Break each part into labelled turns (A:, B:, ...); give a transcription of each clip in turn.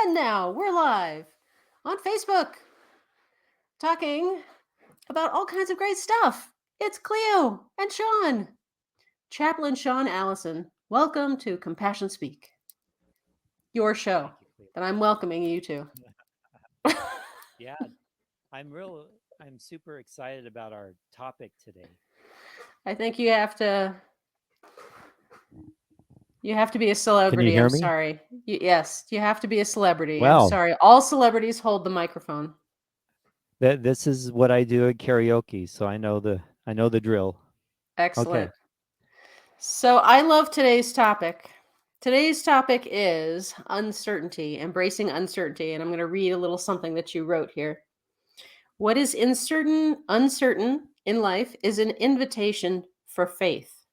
A: And now we're live on Facebook talking about all kinds of great stuff. It's Cleo and Sean. Chaplain Sean Allison. Welcome to Compassion Speak, your show
B: Thank you, Cleo.
A: that I'm welcoming you to.
B: Yeah, I'm super excited about our topic today.
A: I think you have to be a
B: Can you
A: celebrity. I'm
B: hear me?
A: sorry. Yes, you have to be a celebrity. I'm
B: Well,
A: sorry. All celebrities hold the microphone.
B: this is what I do at karaoke, so I know the drill.
A: Excellent.
B: Okay.
A: So I love today's topic. Today's topic is uncertainty, embracing uncertainty. And I'm going to read a little something that you wrote here. What is uncertain in life is an invitation for faith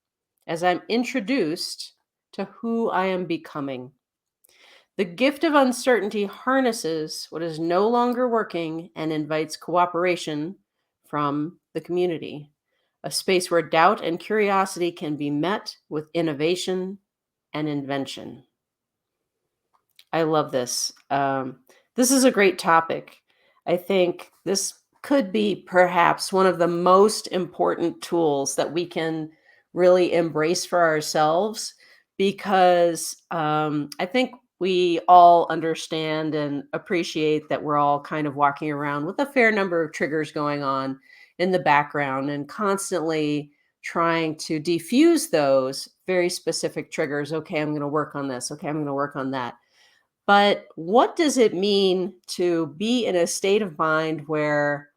A: as I'm introduced to who I am becoming. The gift of uncertainty harnesses what is no longer working and invites cooperation from the community, a space where doubt and curiosity can be met with innovation and invention. I love this. This is a great topic. I think this could be perhaps one of the most important tools that we can really embrace for ourselves because I think we all understand and appreciate that we're all kind of walking around with a fair number of triggers going on in the background and constantly trying to defuse those very specific triggers. Okay, I'm going to work on this. Okay, I'm going to work on that. But what does it mean to be in a state of mind where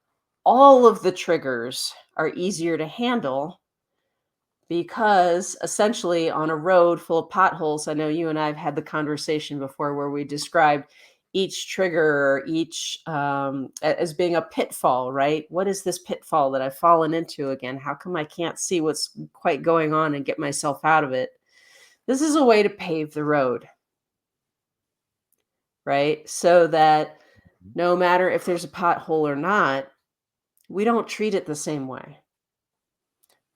A: all of the triggers are easier to handle? Because essentially, on a road full of potholes, I know you and I have had the conversation before where we described each trigger or each as being a pitfall, right? What is this pitfall that I've fallen into again? How come I can't see what's quite going on and get myself out of it? This is a way to pave the road, right? So that
B: Mhm.
A: no matter if there's a pothole or not, we don't treat it the same way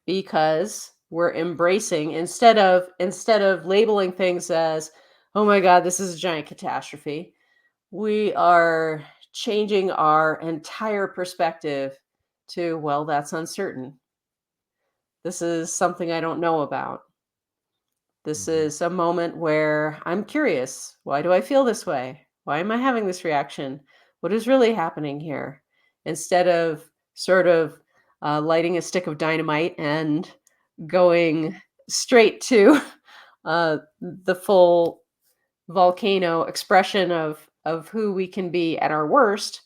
A: because we're embracing instead of labeling things as, oh my god, this is a giant catastrophe. We are changing our entire perspective to, well, that's uncertain. This is something I don't know about. This
B: Mhm.
A: is a moment where I'm curious. Why do I feel this way? Why am I having this reaction? What is really happening here? Instead of sort of lighting a stick of dynamite and going straight to the full volcano expression of who we can be at our worst,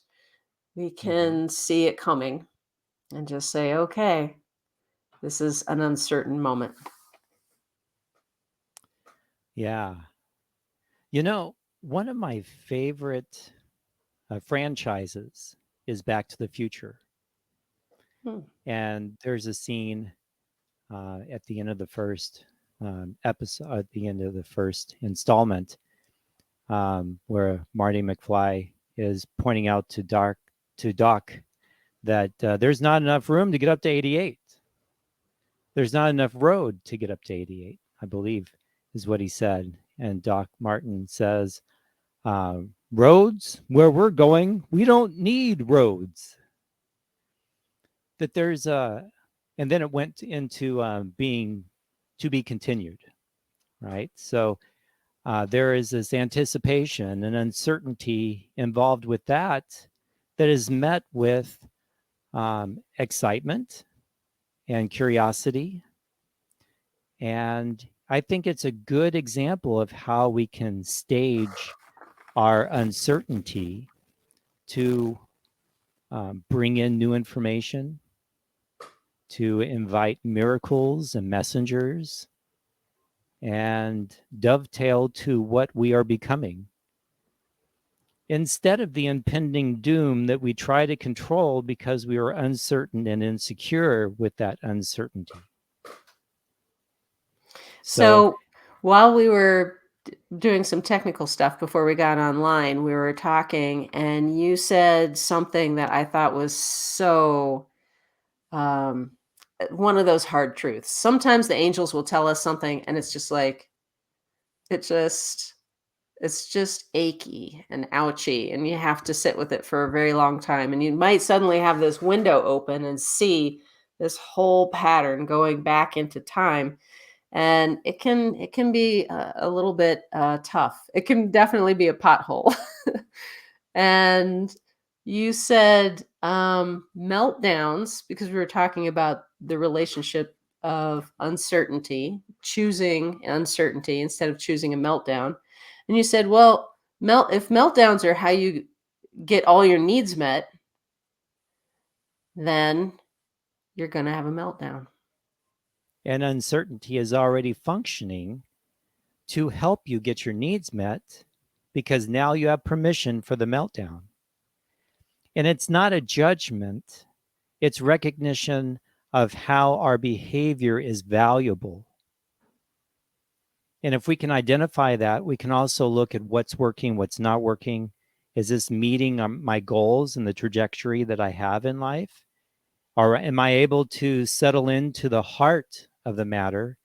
A: we
B: Mhm.
A: can see it coming and just say, okay, this is an uncertain moment.
B: Yeah. One of my favorite franchises is Back to the Future,
A: Hmm.
B: and there's a scene at the end of the first episode, at the end of the first installment, where Marty McFly is pointing out to Doc that there's not enough room to get up to 88. There's not enough road to get up to 88, I believe, is what he said. And Doc Martin says, roads where we're going, we don't need roads. That there's a, and then it went into being to be continued, right? So there is this anticipation and uncertainty involved with that that is met with excitement and curiosity. And I think it's a good example of how we can stage our uncertainty to bring in new information, to invite miracles and messengers, and dovetail to what we are becoming, instead of the impending doom that we try to control because we are uncertain and insecure with that uncertainty. So,
A: So while we were doing some technical stuff before we got online, we were talking, and you said something that I thought was so um, one of those hard truths. Sometimes the angels will tell us something, and it's just like, it just, It's just achy and ouchy, and you have to sit with it for a very long time. And you might suddenly have this window open and see this whole pattern going back into time. And it can be a little bit tough. It can definitely be a pothole. And you said meltdowns, because we were talking about the relationship of uncertainty, choosing uncertainty instead of choosing a meltdown. And you said, well, if meltdowns are how you get all your needs met, then you're going to have a meltdown.
B: And uncertainty is already functioning to help you get your needs met because now you have permission for the meltdown. And it's not a judgment, it's recognition of how our behavior is valuable. And if we can identify that, we can also look at what's working, what's not working. Is this meeting my goals and the trajectory that I have in life? Or am I able to settle into the heart of the matter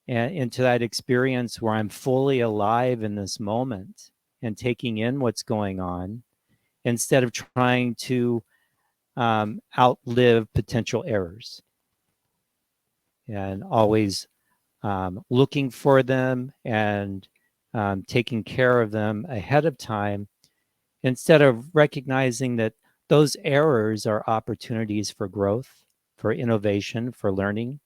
B: and into that experience where I'm fully alive in this moment and taking in what's going on instead of trying to outlive potential errors and always looking for them and taking care of them ahead of time instead of recognizing that those errors are opportunities for growth, for innovation, for learning.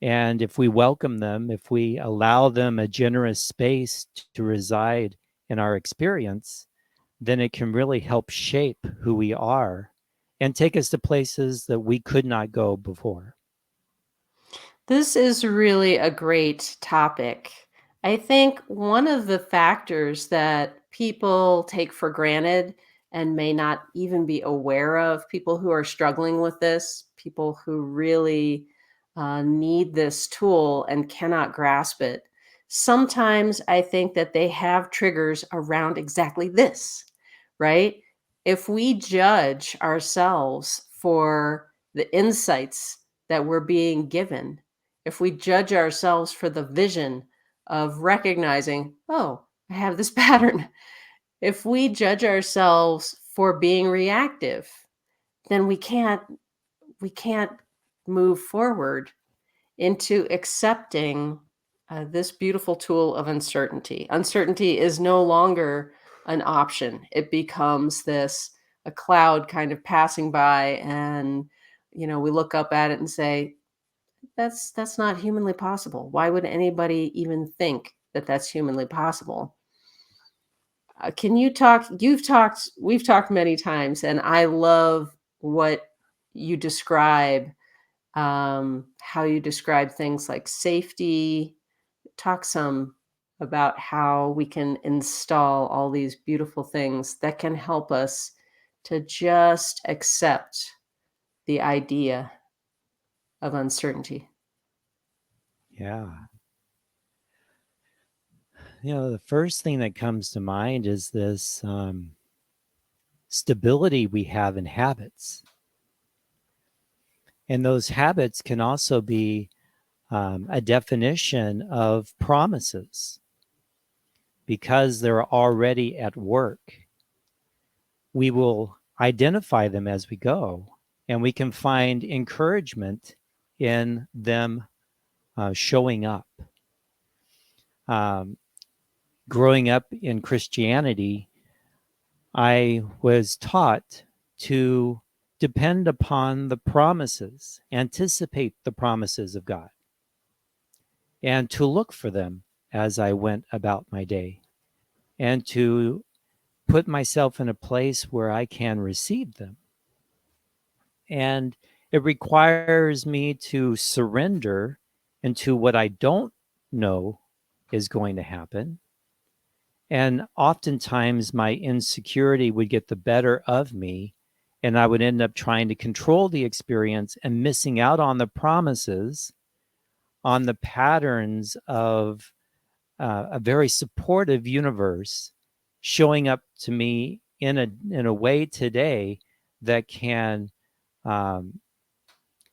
B: And if we welcome them, if we allow them a generous space to reside in our experience, then it can really help shape who we are and take us to places that we could not go before.
A: This is really a great topic. I think one of the factors that people take for granted and may not even be aware of, people who are struggling with this, people who really need this tool and cannot grasp it, sometimes I think that they have triggers around exactly this, right? If we judge ourselves for the insights that we're being given, if we judge ourselves for the vision of recognizing, oh, I have this pattern, if we judge ourselves for being reactive, then we can't move forward into accepting this beautiful tool of uncertainty. Uncertainty is no longer an option. It becomes this a cloud kind of passing by, and we look up at it and say, that's not humanly possible. Why would anybody even think that that's humanly possible? Can you talk? We've talked many times, and I love what you describe, how you describe things like safety. Talk some about how we can install all these beautiful things that can help us to just accept the idea of uncertainty.
B: Yeah. The first thing that comes to mind is this stability we have in habits. And those habits can also be a definition of promises because they're already at work. We will identify them as we go, and we can find encouragement in them showing up. Growing up in Christianity, I was taught to depend upon the promises, anticipate the promises of God, and to look for them as I went about my day, and to put myself in a place where I can receive them. And it requires me to surrender into what I don't know is going to happen. And oftentimes my insecurity would get the better of me, and I would end up trying to control the experience and missing out on the promises, on the patterns of a very supportive universe showing up to me in a way today that can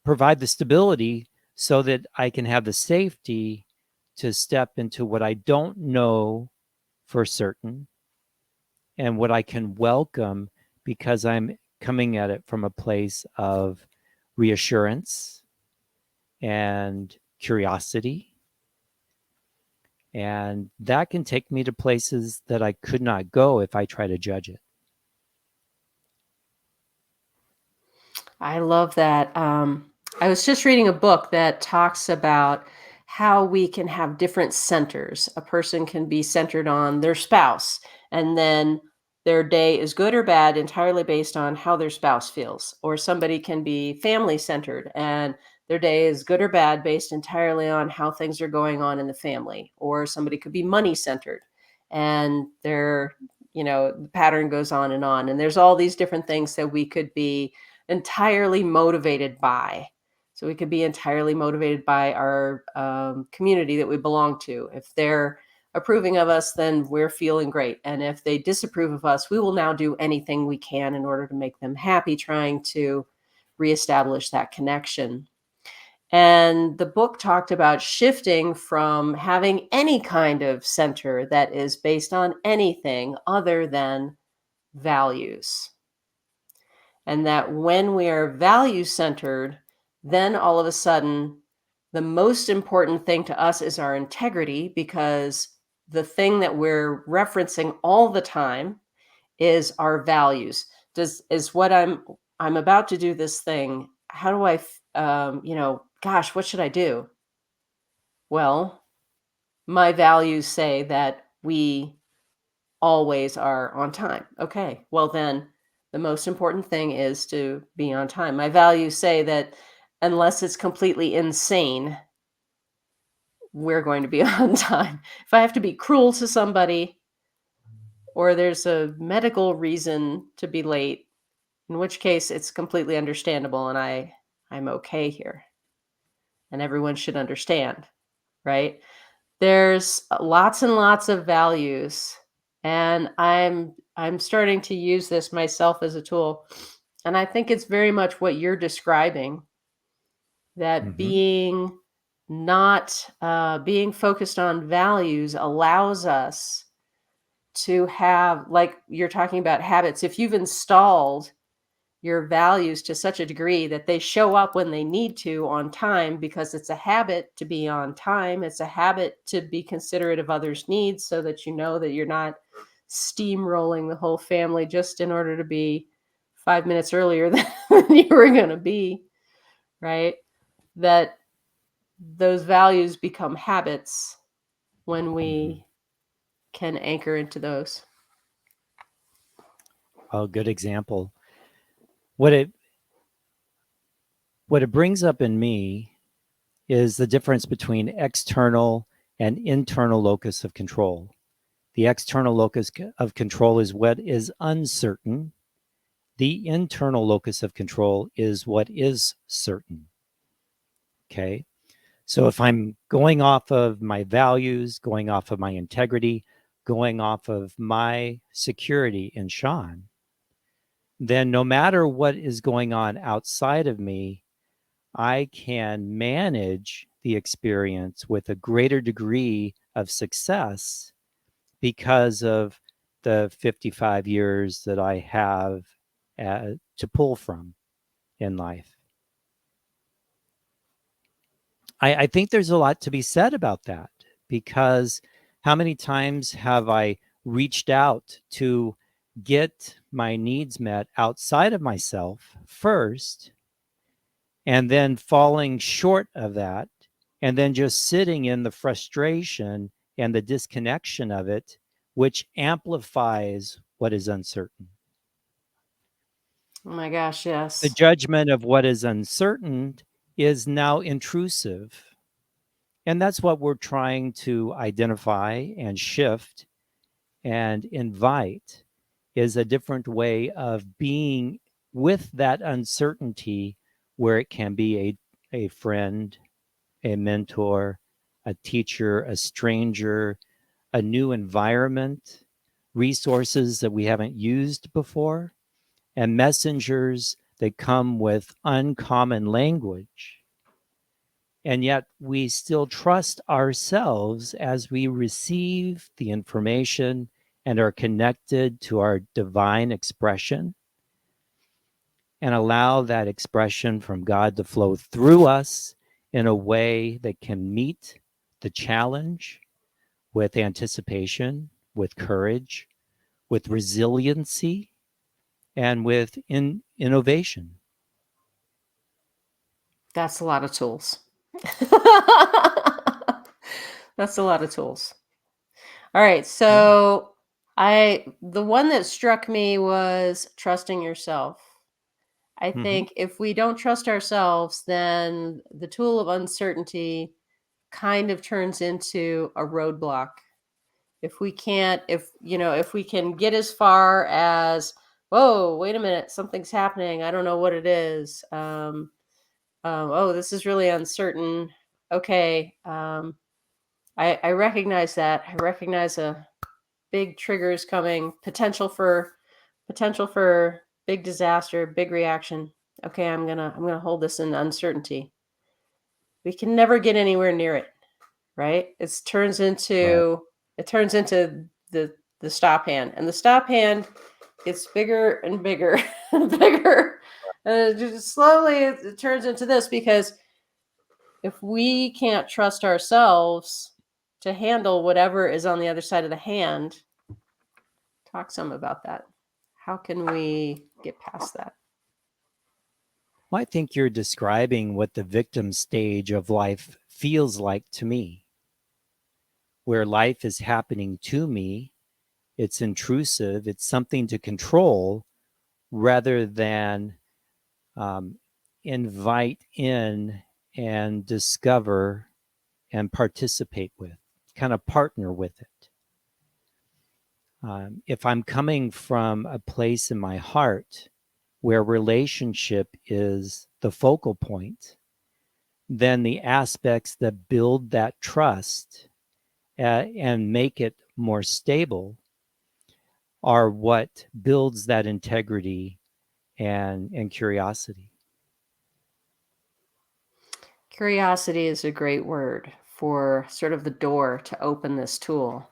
B: provide the stability so that I can have the safety to step into what I don't know for certain and what I can welcome because I'm coming at it from a place of reassurance and curiosity. And that can take me to places that I could not go if I try to judge it.
A: I love that. I was just reading a book that talks about how we can have different centers. A person can be centered on their spouse, and then their day is good or bad entirely based on how their spouse feels. Or somebody can be family centered, and their day is good or bad based entirely on how things are going on in the family. Or somebody could be money centered, and the pattern goes on and on. And there's all these different things that we could be entirely motivated by. So we could be entirely motivated by our community that we belong to. If they're approving of us, then we're feeling great. And if they disapprove of us, we will now do anything we can in order to make them happy, trying to reestablish that connection. And the book talked about shifting from having any kind of center that is based on anything other than values. And that when we are value centered, then all of a sudden, the most important thing to us is our integrity, because the thing that we're referencing all the time is our values. Is what I'm about to do this thing. How do gosh, what should I do? Well, my values say that we always are on time. Okay, well, then the most important thing is to be on time. My values say that unless it's completely insane, we're going to be on time. If I have to be cruel to somebody or there's a medical reason to be late, in which case it's completely understandable and I'm okay here. And everyone should understand, right? There's lots and lots of values, and I'm starting to use this myself as a tool. And I think it's very much what you're describing, that being not being focused on values allows us to have, like you're talking about, habits. If you've installed your values to such a degree that they show up when they need to on time, because it's a habit to be on time. It's a habit to be considerate of others' needs, so that you know that you're not steamrolling the whole family just in order to be 5 minutes earlier than you were going to be, right? That those values become habits when we can anchor into those.
B: Oh, good example. What it brings up in me is the difference between external and internal locus of control. The external locus of control is what is uncertain. The internal locus of control is what is certain. Okay. So if I'm going off of my values, going off of my integrity, going off of my security in Sean, then no matter what is going on outside of me, I can manage the experience with a greater degree of success because of the 55 years that I have to pull from in life. I think there's a lot to be said about that, because how many times have I reached out to get my needs met outside of myself first, and then falling short of that, and then just sitting in the frustration and the disconnection of it, which amplifies what is uncertain.
A: Oh my gosh, yes.
B: The judgment of what is uncertain is now intrusive. And that's what we're trying to identify and shift and invite, is a different way of being with that uncertainty, where it can be a friend, a mentor, a teacher, a stranger, a new environment, resources that we haven't used before, and messengers that come with uncommon language. And yet we still trust ourselves as we receive the information and are connected to our divine expression and allow that expression from God to flow through us in a way that can meet the challenge with anticipation, with courage, with resiliency, and with innovation.
A: That's a lot of tools. That's a lot of tools. All right.
B: Yeah.
A: So the one that struck me was trusting yourself. I
B: Mm-hmm.
A: think if we don't trust ourselves, then the tool of uncertainty kind of turns into a roadblock. If we can't, if we can get as far as, whoa, wait a minute, something's happening. I don't know what it is. Oh, this is really uncertain. Okay. I recognize that. I recognize a big triggers coming, potential for big disaster, big reaction. Okay, I'm gonna hold this in uncertainty. We can never get anywhere near it, right?
B: Right.
A: It turns into the stop hand, and the stop hand gets bigger and bigger and bigger, and just slowly it turns into this, because if we can't trust ourselves to handle whatever is on the other side of the hand, talk some about that. How can we get past that?
B: Well, I think you're describing what the victim stage of life feels like to me, where life is happening to me. It's intrusive, it's something to control rather than um, invite in and discover and participate with, kind of partner with it. If I'm coming from a place in my heart where relationship is the focal point, then the aspects that build that trust and make it more stable are what builds that integrity and curiosity.
A: Curiosity is a great word for sort of the door to open this tool.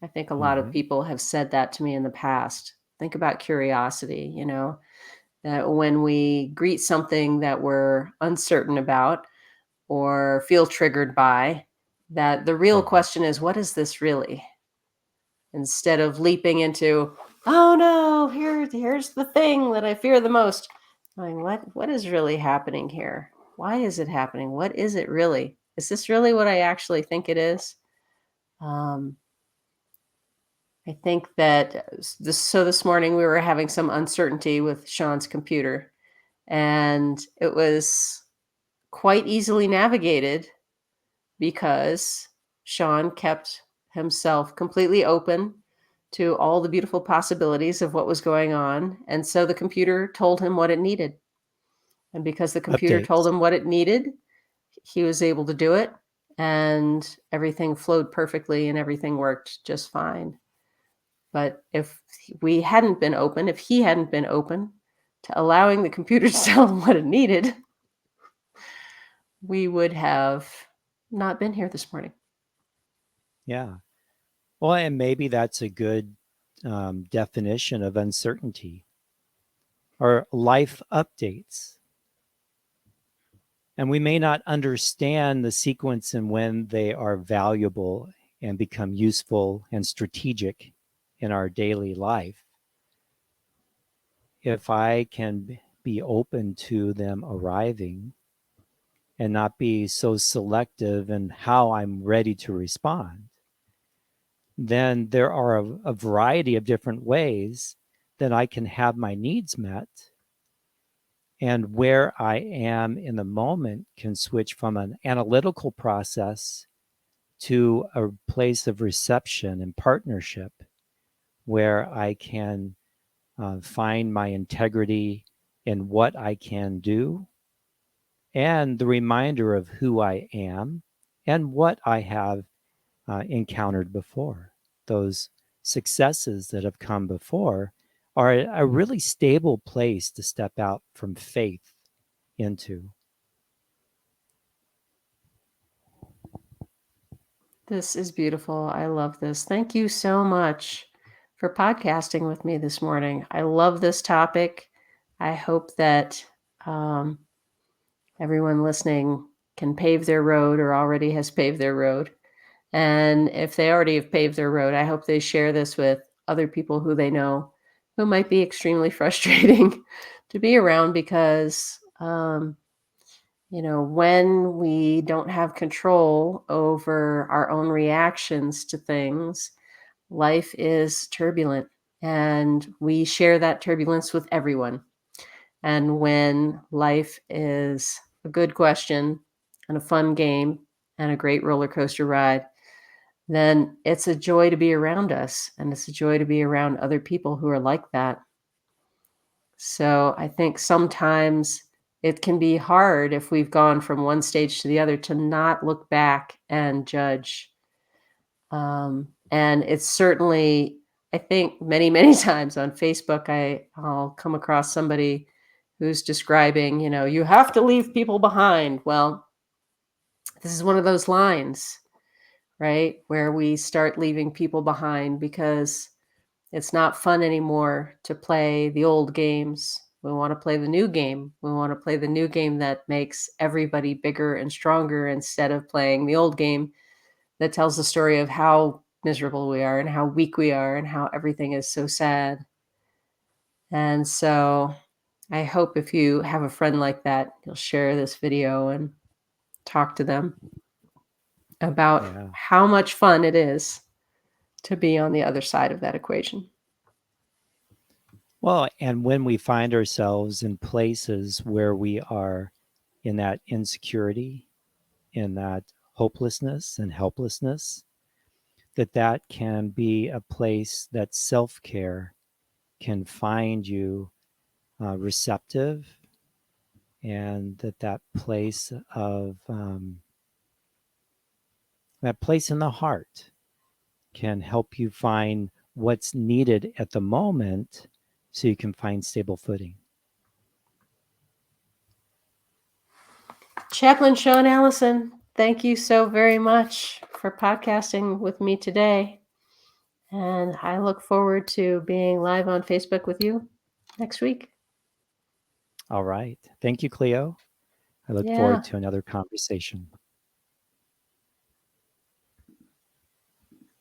A: I think a lot of
B: Mm-hmm.
A: people have said that to me in the past. Think about curiosity, that when we greet something that we're uncertain about or feel triggered by, that the real
B: Mm-hmm.
A: question is, what is this really? Instead of leaping into, oh no, here's the thing that I fear the most. Going, what is really happening here? Why is it happening? What is it really? Is this really what I actually think it is? Um, I think that this morning we were having some uncertainty with Sean's computer, and it was quite easily navigated because Sean kept himself completely open to all the beautiful possibilities of what was going on. And so the computer told him what it needed. And because the computer told
B: Updates.
A: him what it needed, he was able to do it. And everything flowed perfectly and everything worked just fine. But if if he hadn't been open to allowing the computer to tell him what it needed, we would have not been here this morning.
B: Yeah. Well, and maybe that's a good definition of uncertainty or life updates. And we may not understand the sequence and when they are valuable and become useful and strategic in our daily life. If I can be open to them arriving and not be so selective in how I'm ready to respond, then there are a variety of different ways that I can have my needs met. And where I am in the moment can switch from an analytical process to a place of reception and partnership where I can find my integrity in what I can do and the reminder of who I am and what I have encountered before. Those successes that have come before are a really stable place to step out from faith into.
A: This is beautiful. I love this. Thank you so much for podcasting with me this morning. I love this topic. I hope that um, everyone listening can pave their road or already has paved their road. And if they already have paved their road, I hope they share this with other people who they know who might be extremely frustrating to be around because, when we don't have control over our own reactions to things, life is turbulent and we share that turbulence with everyone. And when life is a good question and a fun game and a great roller coaster ride, then it's a joy to be around us and it's a joy to be around other people who are like that. So I think sometimes it can be hard if we've gone from one stage to the other to not look back and judge. And it's certainly, I think many, many times on Facebook, I'll come across somebody who's describing, you have to leave people behind. Well, this is one of those lines, right? Where we start leaving people behind because it's not fun anymore to play the old games. We want to play the new game. We want to play the new game that makes everybody bigger and stronger instead of playing the old game that tells the story of how miserable we are and how weak we are and how everything is so sad. And so I hope if you have a friend like that, you'll share this video and talk to them about
B: Yeah.
A: how much fun it is to be on the other side of that equation.
B: Well, and when we find ourselves in places where we are in that insecurity, in that hopelessness and helplessness, that can be a place that self-care can find you receptive, and that place of that place in the heart can help you find what's needed at the moment so you can find stable footing.
A: Chaplain Sean Allison, thank you so very much for podcasting with me today. And I look forward to being live on Facebook with you next week.
B: All right. Thank you, Cleo. I look
A: Yeah.
B: forward to another conversation.